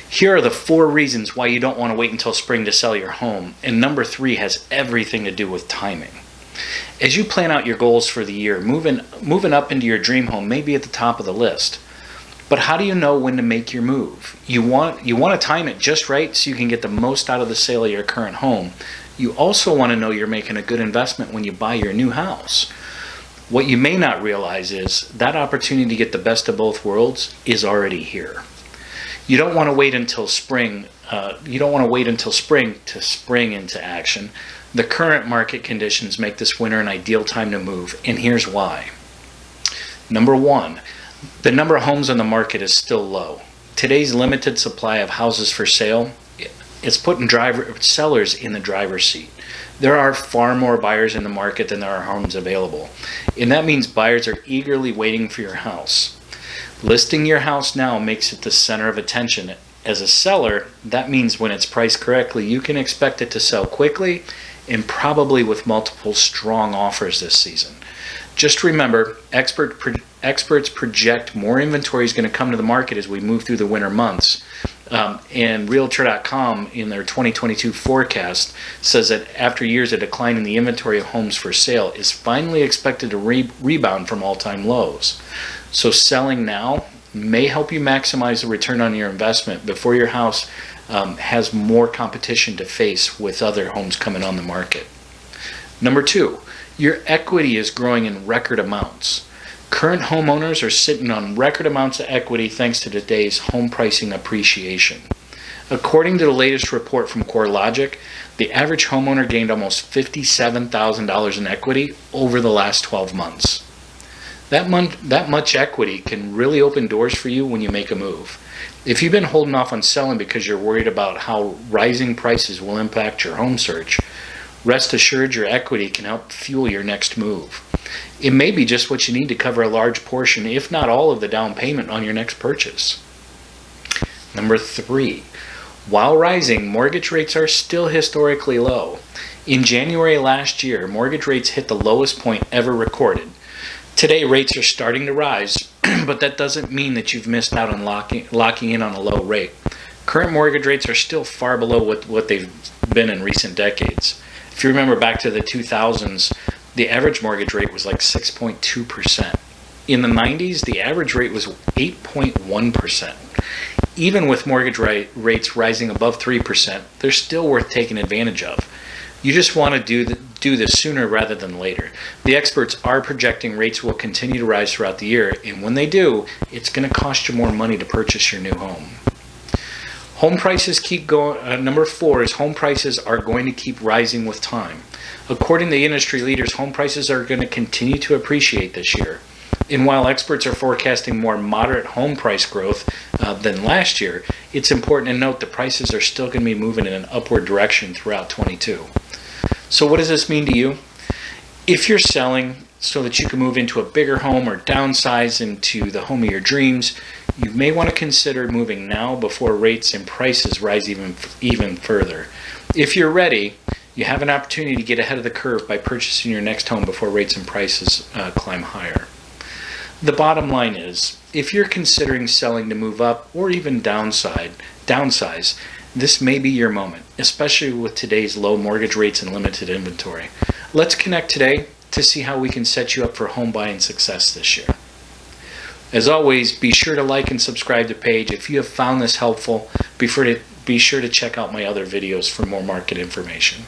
Here are the 4 reasons why you don't want to wait until spring to sell your home, and number 3 has everything to do with timing. As you plan out your goals for the year, moving up into your dream home may be at the top of the list. But how do you know when to make your move? You want to time it just right so you can get the most out of the sale of your current home. You also want to know you're making a good investment when you buy your new house. What you may not realize is that opportunity to get the best of both worlds is already here. You don't want to wait until spring. To spring into action. The current market conditions make this winter an ideal time to move, and here's why. Number 1, the number of homes on the market is still low. Today's limited supply of houses for sale is putting sellers in the driver's seat. There are far more buyers in the market than there are homes available, and that means buyers are eagerly waiting for your house. Listing your house now makes it the center of attention. As a seller, that means when it's priced correctly, you can expect it to sell quickly and probably with multiple strong offers this season. Just remember, experts project more inventory is going to come to the market as we move through the winter months. And Realtor.com in their 2022 forecast says that after years of decline in the inventory of homes for sale is finally expected to rebound from all-time lows. So selling now may help you maximize the return on your investment before your house has more competition to face with other homes coming on the market. Number 2, your equity is growing in record amounts. Current homeowners are sitting on record amounts of equity thanks to today's home pricing appreciation. According to the latest report from CoreLogic, the average homeowner gained almost $57,000 in equity over the last 12 months. That much equity can really open doors for you when you make a move. If you've been holding off on selling because you're worried about how rising prices will impact your home search, rest assured your equity can help fuel your next move. It may be just what you need to cover a large portion, if not all, of the down payment on your next purchase. Number 3, while rising, mortgage rates are still historically low. In January last year, mortgage rates hit the lowest point ever recorded. Today, rates are starting to rise, but that doesn't mean that you've missed out on locking in on a low rate. Current mortgage rates are still far below what they've been in recent decades. If you remember back to the 2000s, the average mortgage rate was like 6.2%. In the 90s, the average rate was 8.1%. Even with mortgage rates rising above 3%, they're still worth taking advantage of. You just want to do this sooner rather than later. The experts are projecting rates will continue to rise throughout the year, and when they do, it's going to cost you more money to purchase your new home. Home prices keep going. Number 4 is home prices are going to keep rising with time. According to industry leaders, home prices are going to continue to appreciate this year. And while experts are forecasting more moderate home price growth than last year, it's important to note that prices are still going to be moving in an upward direction throughout 22. So what does this mean to you? If you're selling so that you can move into a bigger home or downsize into the home of your dreams, you may want to consider moving now before rates and prices rise even further. If you're ready, you have an opportunity to get ahead of the curve by purchasing your next home before rates and prices climb higher. The bottom line is, if you're considering selling to move up or even downsize, this may be your moment, especially with today's low mortgage rates and limited inventory. Let's connect today to see how we can set you up for home buying success this year. As always, be sure to like and subscribe to the page. If you have found this helpful, be sure to check out my other videos for more market information.